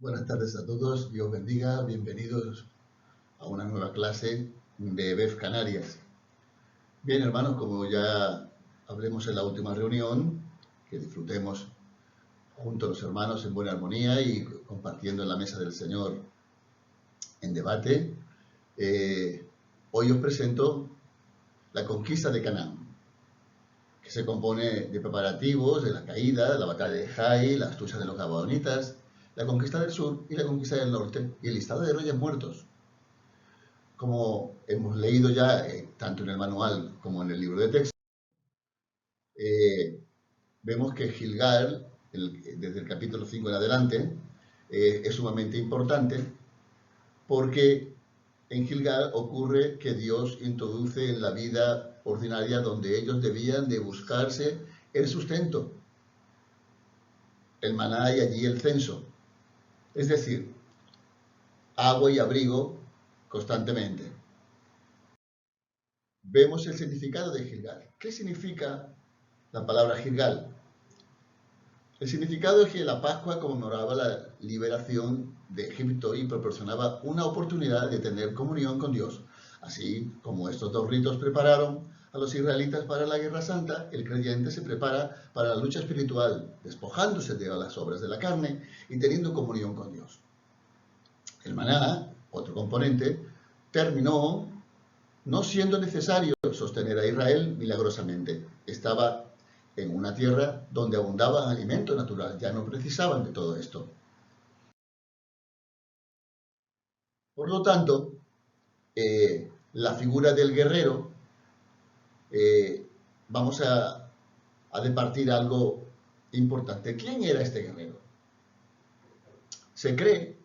Buenas tardes a todos, Dios bendiga, bienvenidos a una nueva clase de BEF Canarias. Bien, hermanos, como ya hablemos en la última reunión, que disfrutemos junto a los hermanos en buena armonía y compartiendo en la mesa del Señor en debate, hoy os presento la conquista de Canaán, que se compone de preparativos de la caída, la batalla de Jai, la astucia de los gabaonitas, la conquista del sur y la conquista del norte, y el listado de reyes muertos. Como hemos leído ya, tanto en el manual como en el libro de texto, vemos que Gilgal, desde el capítulo 5 en adelante, es sumamente importante porque en Gilgal ocurre que Dios introduce en la vida ordinaria donde ellos debían de buscarse el sustento, el maná y allí el censo. Es decir, agua y abrigo constantemente. Vemos el significado de Gilgal. ¿Qué significa la palabra Gilgal? El significado es que la Pascua conmemoraba la liberación de Egipto y proporcionaba una oportunidad de tener comunión con Dios. Así como estos dos ritos prepararon a los israelitas para la Guerra Santa, el creyente se prepara para la lucha espiritual, despojándose de las obras de la carne y teniendo comunión con Dios. El maná, otro componente, terminó no siendo necesario sostener a Israel milagrosamente. Estaba en una tierra donde abundaba alimento natural, ya no precisaban de todo esto. Por lo tanto, la figura del guerrero, vamos a departir algo importante. ¿Quién era este guerrero? Se cree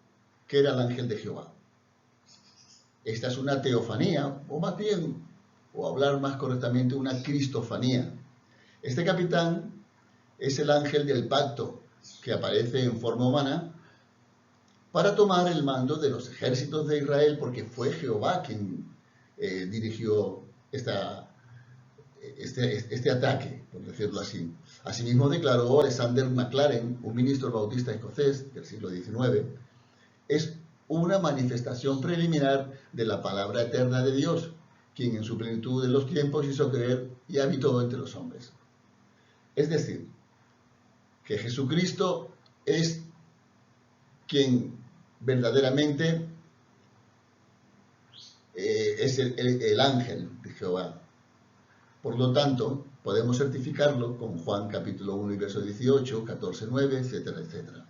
que era el ángel de Jehová. Esta es una teofanía, o más bien, o hablar más correctamente, una cristofanía. Este capitán es el ángel del pacto que aparece en forma humana para tomar el mando de los ejércitos de Israel, porque fue Jehová quien dirigió este ataque, por decirlo así. Asimismo declaró Alexander MacLaren, un ministro bautista escocés del siglo XIX, es una manifestación preliminar de la palabra eterna de Dios, quien en su plenitud de los tiempos hizo creer y habitó entre los hombres. Es decir, que Jesucristo es quien verdaderamente es el ángel de Jehová. Por lo tanto, podemos certificarlo con Juan capítulo 1 y verso 18, 14, 9, etcétera, etcétera.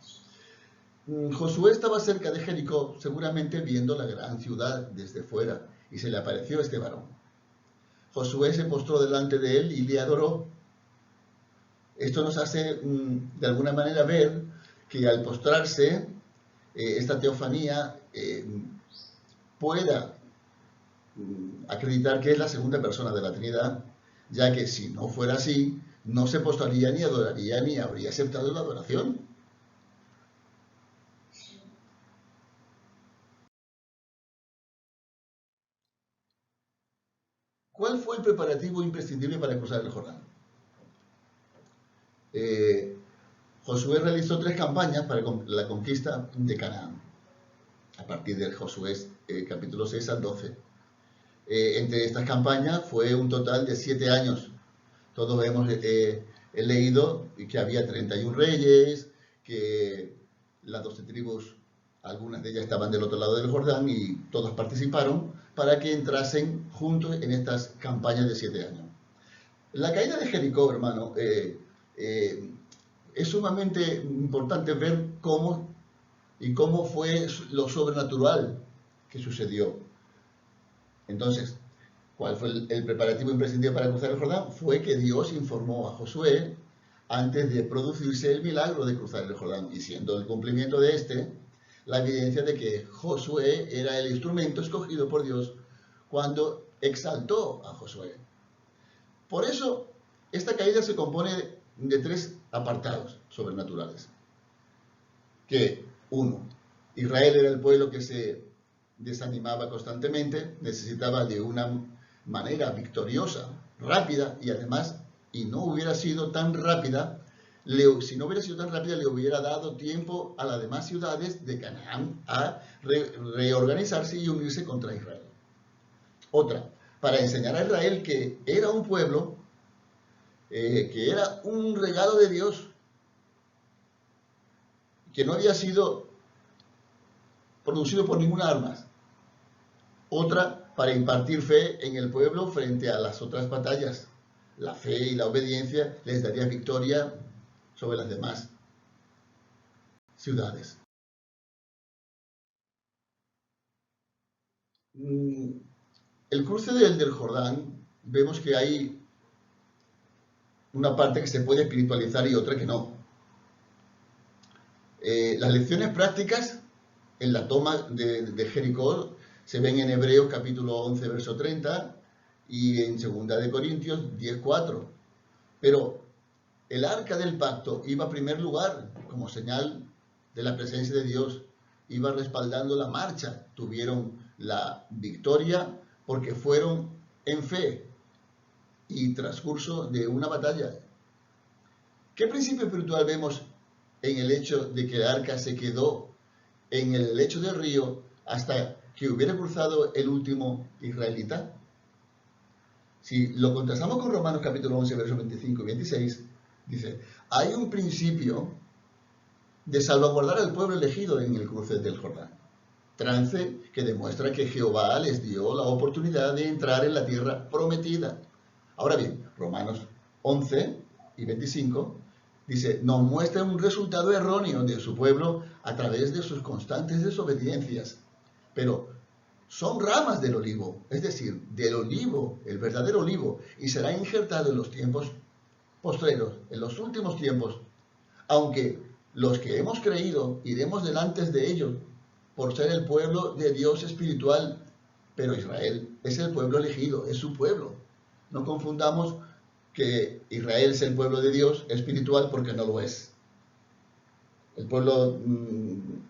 Josué estaba cerca de Jericó, seguramente viendo la gran ciudad desde fuera, y se le apareció este varón. Josué se postró delante de él y le adoró. Esto nos hace, de alguna manera, ver que al postrarse, esta teofanía pueda acreditar que es la segunda persona de la Trinidad, ya que si no fuera así, no se postraría ni adoraría ni habría aceptado la adoración. ¿Cuál fue el preparativo imprescindible para cruzar el Jordán? Josué realizó 3 campañas para la conquista de Canaán, a partir de Josué capítulo 6 al 12. Entre estas campañas fue un total de 7 años. Todos hemos leído que había 31 reyes, que las 12 tribus, algunas de ellas estaban del otro lado del Jordán y todos participaron para que entrasen juntos en estas campañas de 7 años. La caída de Jericó, hermano, es sumamente importante ver cómo fue lo sobrenatural que sucedió. Entonces, ¿cuál fue el preparativo imprescindible para cruzar el Jordán? Fue que Dios informó a Josué antes de producirse el milagro de cruzar el Jordán, y siendo el cumplimiento de la evidencia de que Josué era el instrumento escogido por Dios cuando exaltó a Josué. Por eso, esta caída se compone de 3 apartados sobrenaturales. Que, 1, Israel era el pueblo que se desanimaba constantemente, necesitaba de una manera victoriosa, rápida, y además, y no hubiera sido tan rápida si no hubiera sido tan rápida, le hubiera dado tiempo a las demás ciudades de Canaán a reorganizarse y unirse contra Israel. Otra, para enseñar a Israel que era un pueblo, que era un regalo de Dios, que no había sido producido por ninguna arma. Otra, para impartir fe en el pueblo frente a las otras batallas. La fe y la obediencia les daría victoria sobre las demás ciudades. El cruce del Jordán, vemos que hay una parte que se puede espiritualizar y otra que no. Las lecciones prácticas en la toma de Jericó se ven en Hebreos capítulo 11, verso 30 y en 2 de Corintios 10:4. Pero el arca del pacto iba a primer lugar como señal de la presencia de Dios, iba respaldando la marcha, tuvieron la victoria porque fueron en fe y transcurso de una batalla. ¿Qué principio espiritual vemos en el hecho de que el arca se quedó en el lecho del río hasta que hubiera cruzado el último israelita? Si lo contrastamos con Romanos capítulo 11, versos 25 y 26, dice, hay un principio de salvaguardar al pueblo elegido en el cruce del Jordán. Trance que demuestra que Jehová les dio la oportunidad de entrar en la tierra prometida. Ahora bien, Romanos 11 y 25 dice, nos muestra un resultado erróneo de su pueblo a través de sus constantes desobediencias. Pero son ramas del olivo, es decir, del olivo, el verdadero olivo, y será injertado en los tiempos postreros, en los últimos tiempos, aunque los que hemos creído iremos delante de ellos por ser el pueblo de Dios espiritual, pero Israel es el pueblo elegido, es su pueblo. No confundamos que Israel es el pueblo de Dios espiritual porque no lo es. El pueblo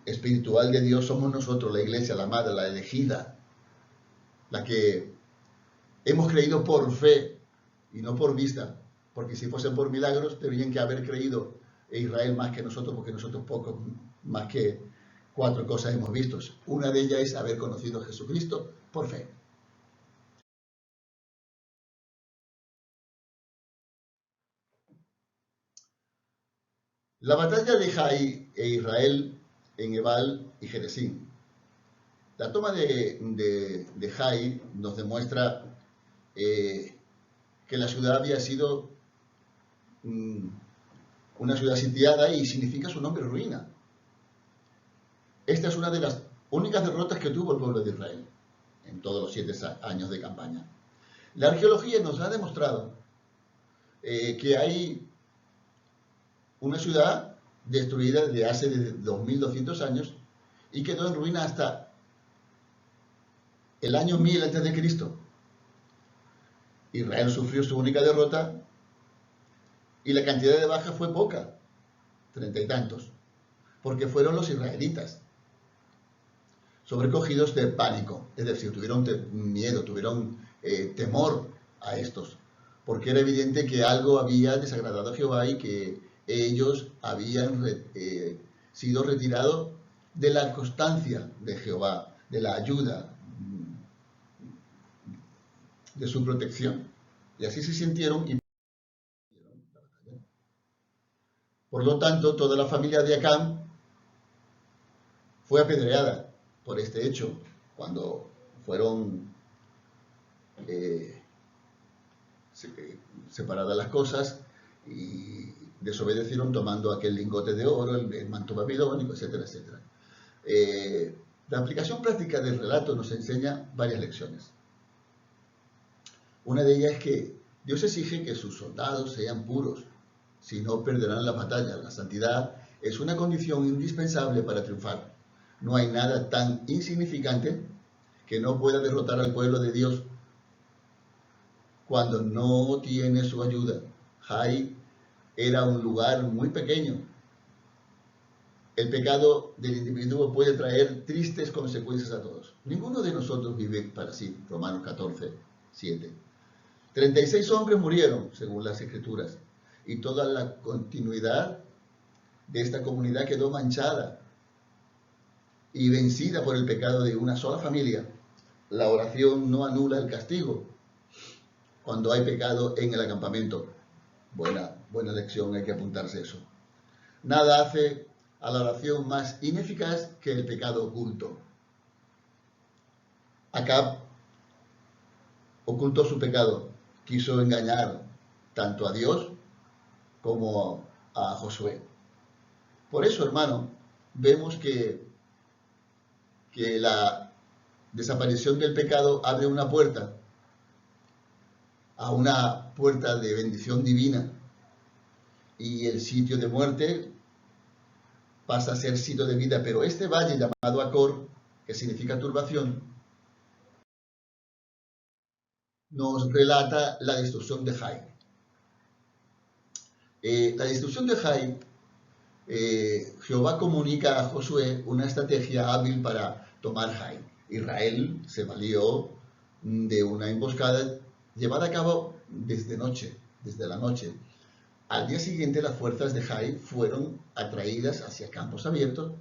espiritual de Dios somos nosotros, la iglesia, la madre, la elegida, la que hemos creído por fe y no por vista, porque si fuesen por milagros tendrían que haber creído Israel más que nosotros, porque nosotros pocos, más que 4 cosas hemos visto. Una de ellas es haber conocido a Jesucristo por fe. La batalla de Jai e Israel en Ebal y Jerezín. La toma de Jai nos demuestra que la ciudad había sido una ciudad sitiada y significa su nombre ruina. Esta es una de las únicas derrotas que tuvo el pueblo de Israel en todos los 7 años de campaña. La arqueología nos ha demostrado que hay una ciudad destruida desde hace 2200 años y quedó en ruina hasta el año 1000 a.C. Israel sufrió su única derrota y la cantidad de bajas fue poca, 30 y tantos, porque fueron los israelitas sobrecogidos de pánico, es decir, tuvieron miedo, tuvieron temor a estos, porque era evidente que algo había desagradado a Jehová y que ellos habían sido retirados de la constancia de Jehová, de la ayuda, de su protección. Y así se sintieron y por lo tanto toda la familia de Acán fue apedreada por este hecho cuando fueron separadas las cosas y desobedecieron tomando aquel lingote de oro, el manto babilónico, etcétera, etcétera. La aplicación práctica del relato nos enseña varias lecciones. Una de ellas es que Dios exige que sus soldados sean puros, si no perderán la batalla. La santidad es una condición indispensable para triunfar. No hay nada tan insignificante que no pueda derrotar al pueblo de Dios cuando no tiene su ayuda. Jai era un lugar muy pequeño. El pecado del individuo puede traer tristes consecuencias a todos. Ninguno de nosotros vive para sí. Romanos 14, 7. 36 hombres murieron, según las Escrituras. y toda la continuidad de esta comunidad quedó manchada y vencida por el pecado de una sola familia. La oración no anula el castigo cuando hay pecado en el acampamento. Buena lección, hay que apuntarse eso. Nada hace a la oración más ineficaz que el pecado oculto. Acab ocultó su pecado, quiso engañar tanto a Dios como a Josué. Por eso, hermano, vemos que la desaparición del pecado abre una puerta a una puerta de bendición divina, y el sitio de muerte pasa a ser sitio de vida. Pero este valle llamado Acor, que significa turbación, nos relata la destrucción de Jai. La destrucción de Jai, Jehová comunica a Josué una estrategia hábil para tomar Jai. Israel se valió de una emboscada llevada a cabo desde la noche. Al día siguiente, las fuerzas de Jai fueron atraídas hacia campos abiertos,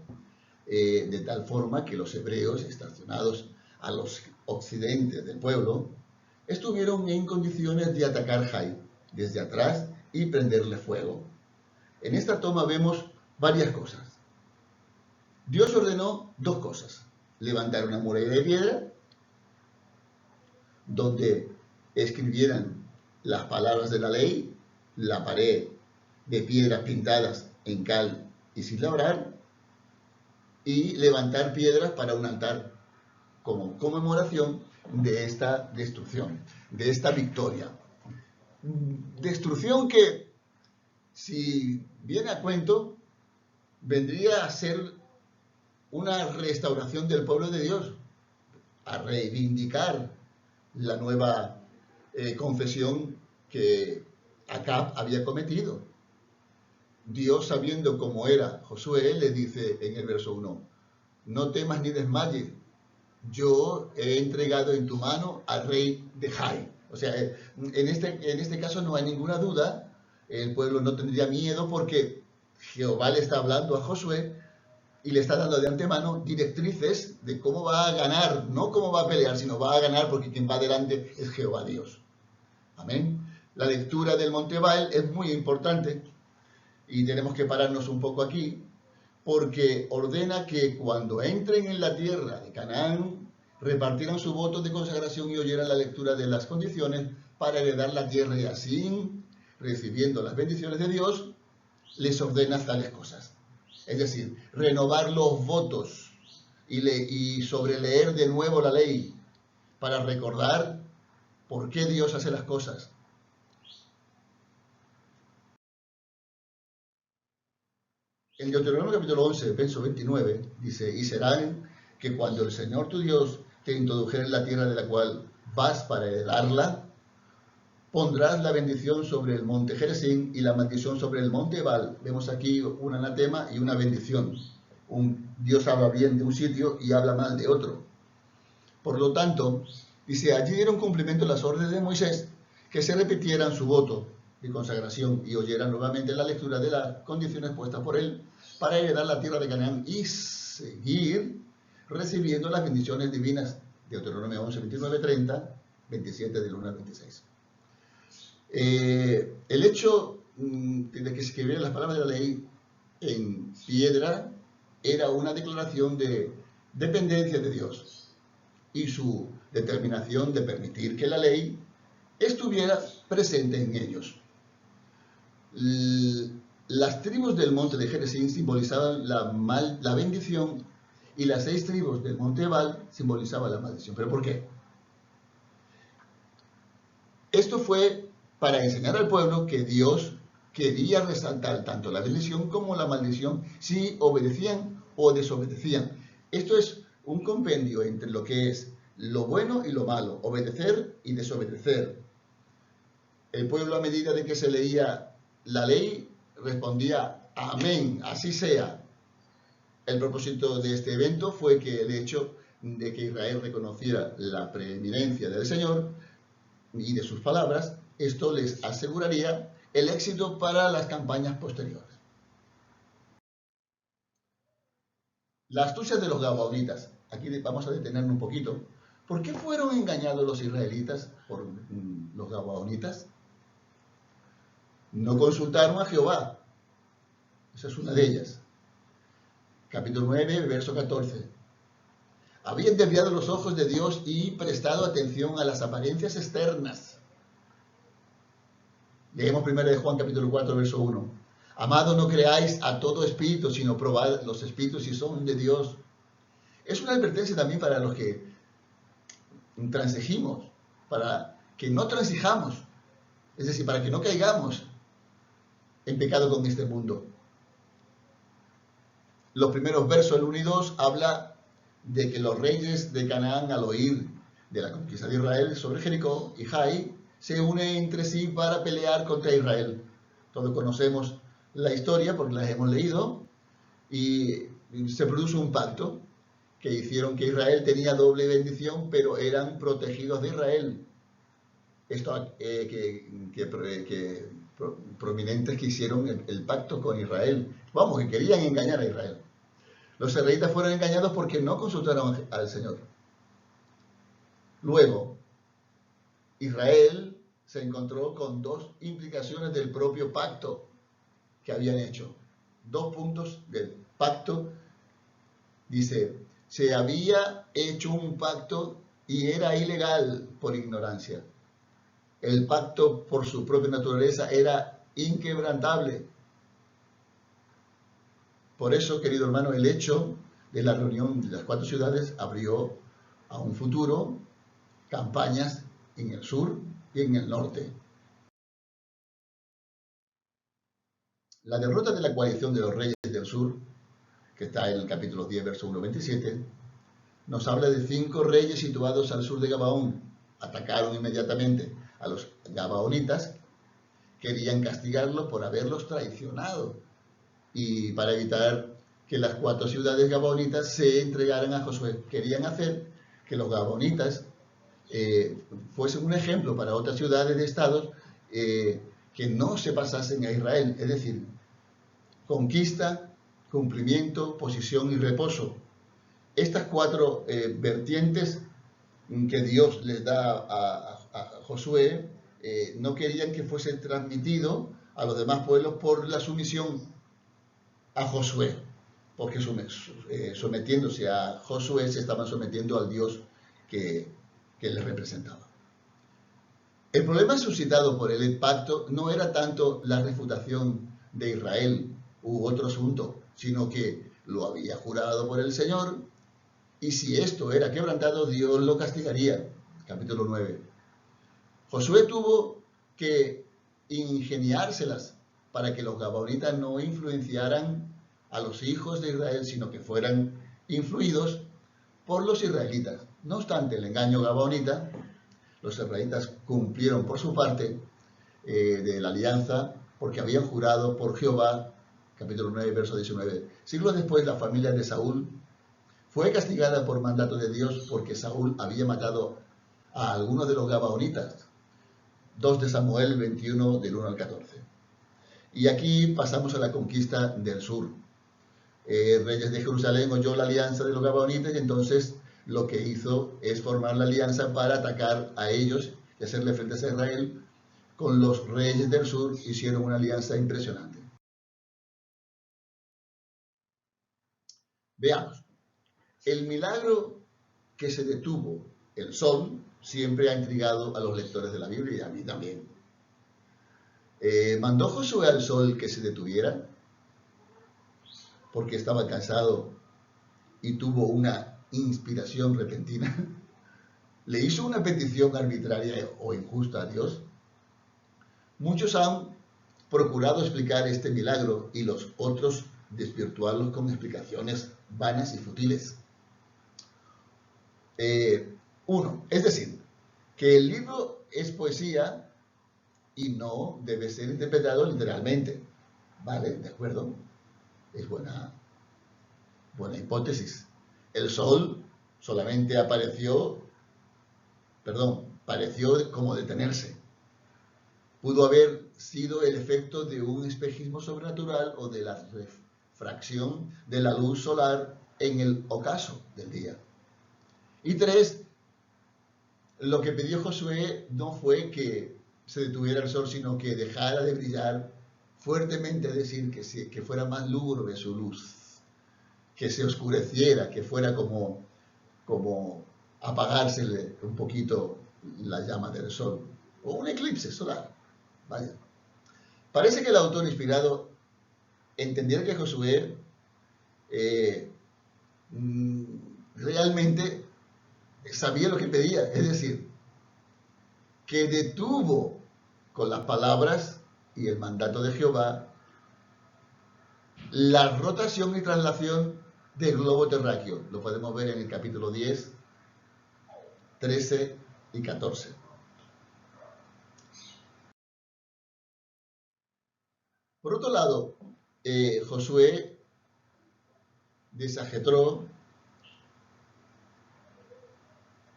de tal forma que los hebreos, estacionados a los occidentes del pueblo, estuvieron en condiciones de atacar Jai desde atrás y prenderle fuego. En esta toma vemos varias cosas. Dios ordenó dos cosas: levantar una muralla de piedra donde escribieran las palabras de la ley, la pared de piedras pintadas en cal y sin labrar, y levantar piedras para un altar como conmemoración de esta destrucción, de esta victoria. Destrucción que, si viene a cuento, vendría a ser una restauración del pueblo de Dios, a reivindicar la nueva confesión que Acab había cometido. Dios, sabiendo cómo era Josué, le dice en el verso 1: no temas ni desmayes, yo he entregado en tu mano al rey de Jai. O sea, en este caso no hay ninguna duda, el pueblo no tendría miedo porque Jehová le está hablando a Josué y le está dando de antemano directrices de cómo va a ganar, no cómo va a pelear, sino va a ganar, porque quien va adelante es Jehová Dios. Amén. La lectura del Monte Baal es muy importante y tenemos que pararnos un poco aquí, porque ordena que cuando entren en la tierra de Canaán, repartieran su voto de consagración y oyeran la lectura de las condiciones para heredar la tierra, y así, recibiendo las bendiciones de Dios, les ordena tales cosas. Es decir, renovar los votos y sobreleer de nuevo la ley para recordar por qué Dios hace las cosas. En Deuteronomio capítulo 11, verso 29, dice: y serán que cuando el Señor tu Dios te introdujere en la tierra de la cual vas para heredarla, pondrás la bendición sobre el monte Gerizim y la maldición sobre el monte Ebal. Vemos aquí un anatema y una bendición. Dios habla bien de un sitio y habla mal de otro. Por lo tanto, dice: allí dieron cumplimiento las órdenes de Moisés, que se repitieran su voto de consagración y oyeran nuevamente la lectura de las condiciones puestas por él para heredar la tierra de Canaán y seguir recibiendo las bendiciones divinas. Deuteronomio 11, 29, 30, 27 del 1 al 26. El hecho de que se escribieran las palabras de la ley en piedra era una declaración de dependencia de Dios y su determinación de permitir que la ley estuviera presente en ellos. Las tribus del monte de Gerizim simbolizaban la bendición, y las 6 tribus del monte Ebal simbolizaban la maldición. ¿Pero por qué? Esto fue para enseñar al pueblo que Dios quería resaltar tanto la bendición como la maldición si obedecían o desobedecían. Esto es un compendio entre lo que es lo bueno y lo malo, obedecer y desobedecer. El pueblo, a medida de que se leía la ley, respondía: amén, así sea. El propósito de este evento fue que el hecho de que Israel reconociera la preeminencia del Señor y de sus palabras, esto les aseguraría el éxito para las campañas posteriores. La astucia de los gabaonitas. Aquí vamos a detenernos un poquito. ¿Por qué fueron engañados los israelitas por los gabaonitas? No consultaron a Jehová. Esa es una de ellas. Capítulo 9, verso 14. Habían desviado los ojos de Dios y prestado atención a las apariencias externas. Leemos 1 de Juan capítulo 4, verso 1. Amado, no creáis a todo espíritu, sino probad los espíritus si son de Dios. Es una advertencia también para los que transigimos, para que no transijamos, es decir, para que no caigamos en pecado con este mundo. Los primeros versos, el 1 y 2, habla de que los reyes de Canaán, al oír de la conquista de Israel sobre Jericó y Jai, se unen entre sí para pelear contra Israel. Todos conocemos la historia porque la hemos leído, y se produce un pacto que hicieron que Israel tenía doble bendición, pero eran protegidos de Israel. Esto prominentes que hicieron el pacto con Israel. Vamos, que querían engañar a Israel. Los israelitas fueron engañados porque no consultaron al Señor. Luego, Israel se encontró con dos implicaciones del propio pacto que habían hecho. 2 puntos del pacto. Dice, se había hecho un pacto y era ilegal por ignorancia. El pacto por su propia naturaleza era inquebrantable. Por eso, querido hermano, el hecho de la reunión de las 4 ciudades abrió a un futuro campañas en el sur y en el norte. La derrota de la coalición de los reyes del sur, que está en el capítulo 10, verso 1-27, nos habla de 5 reyes situados al sur de Gabaón. Atacaron inmediatamente a los gabaonitas, querían castigarlos por haberlos traicionado y para evitar que las 4 ciudades gabaonitas se entregaran a Josué. Querían hacer que los gabaonitas fuesen un ejemplo para otras ciudades de estados que no se pasasen a Israel, es decir, conquista, cumplimiento, posición y reposo. Estas 4 vertientes que Dios les da a Josué no querían que fuese transmitido a los demás pueblos por la sumisión a Josué, porque sometiéndose a Josué se estaban sometiendo al Dios que les representaba. El problema suscitado por el pacto no era tanto la refutación de Israel u otro asunto, sino que lo había jurado por el Señor, y si esto era quebrantado, Dios lo castigaría. Capítulo 9. Josué tuvo que ingeniárselas para que los gabaonitas no influenciaran a los hijos de Israel, sino que fueran influidos por los israelitas. No obstante el engaño gabaonita, los israelitas cumplieron por su parte de la alianza, porque habían jurado por Jehová. Capítulo 9, verso 19. Siglos después, la familia de Saúl fue castigada por mandato de Dios porque Saúl había matado a algunos de los gabaonitas. 2 de Samuel 21, del 1 al 14. Y aquí pasamos a la conquista del sur. Reyes de Jerusalén oyó la alianza de los gabaonitas y entonces lo que hizo es formar la alianza para atacar a ellos y hacerle frente a Israel. Con los reyes del sur hicieron una alianza impresionante. Veamos. El milagro que se detuvo el sol siempre ha intrigado a los lectores de la Biblia y a mí también. ¿Mandó Josué al sol que se detuviera porque estaba cansado y tuvo una inspiración repentina? ¿Le hizo una petición arbitraria o injusta a Dios? Muchos han procurado explicar este milagro y los otros desvirtuarlos con explicaciones vanas y futiles. Es decir, que el libro es poesía y no debe ser interpretado literalmente. ¿Vale? ¿De acuerdo? Es buena hipótesis. El sol solamente pareció como detenerse. Pudo haber sido el efecto de un espejismo sobrenatural o de la refracción de la luz solar en el ocaso del día. Y 3, lo que pidió Josué no fue que se detuviera el sol, sino que dejara de brillar fuertemente, es decir, que fuera más lúgubre su luz, que se oscureciera, que fuera como apagársele un poquito la llama del sol, o un eclipse solar. Vaya. Parece que el autor inspirado entendiera que Josué realmente sabía lo que pedía, es decir, que detuvo con las palabras y el mandato de Jehová la rotación y traslación del globo terráqueo. Lo podemos ver en el capítulo 10, 13 y 14. Por otro lado, Josué desajetró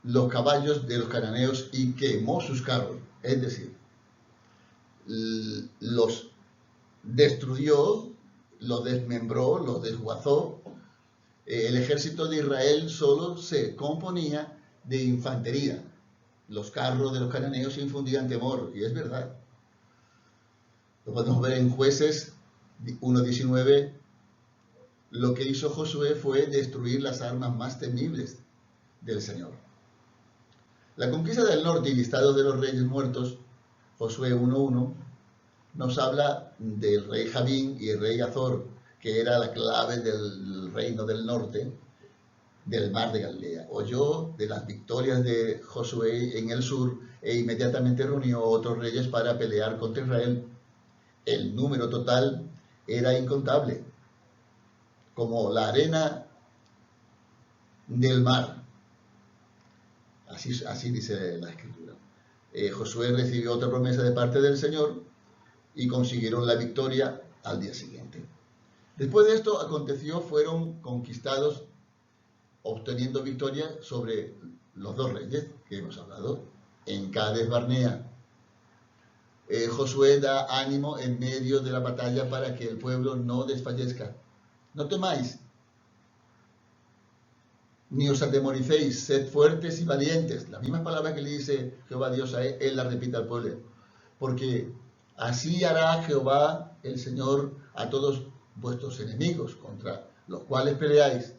los caballos de los cananeos y quemó sus carros, es decir, los destruyó, los desmembró, los desguazó. El ejército de Israel solo se componía de infantería. Los carros de los cananeos infundían temor, y es verdad. Lo podemos ver en Jueces 1:19. Lo que hizo Josué fue destruir las armas más temibles del Señor. La conquista del norte y listado de los reyes muertos, Josué 1:1, nos habla del rey Jabín y el rey Azor, que era la clave del reino del norte, del mar de Galilea. Oyó de las victorias de Josué en el sur e inmediatamente reunió a otros reyes para pelear contra Israel. El número total era incontable, como la arena del mar. Así dice la Escritura. Josué recibió otra promesa de parte del Señor y consiguieron la victoria al día siguiente. Después de esto aconteció, fueron conquistados, obteniendo victoria sobre los dos reyes que hemos hablado, en Cades Barnea. Josué da ánimo en medio de la batalla para que el pueblo no desfallezca. No temáis, ni os atemoricéis, sed fuertes y valientes. Las mismas palabras que le dice Jehová Dios a él las repite al pueblo. Porque así hará Jehová el Señor a todos vuestros enemigos contra los cuales peleáis.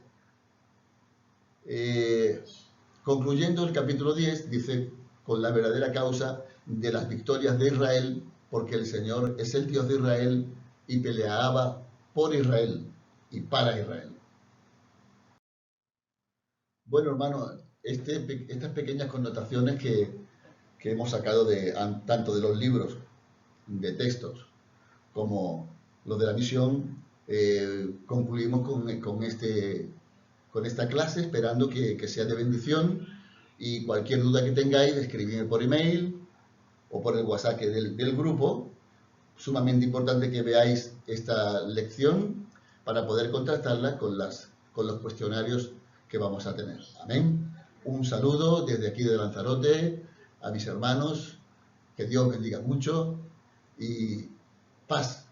Concluyendo el capítulo 10, dice, con la verdadera causa de las victorias de Israel, porque el Señor es el Dios de Israel y peleaba por Israel y para Israel. Bueno, hermano, estas pequeñas connotaciones que hemos sacado tanto de los libros de textos como los de la misión, concluimos con esta clase, esperando que sea de bendición, y cualquier duda que tengáis, escribidme por email o por el WhatsApp del grupo. Sumamente importante que veáis esta lección para poder contrastarla con los cuestionarios que vamos a tener. Amén. Un saludo desde aquí de Lanzarote a mis hermanos, que Dios bendiga mucho y paz.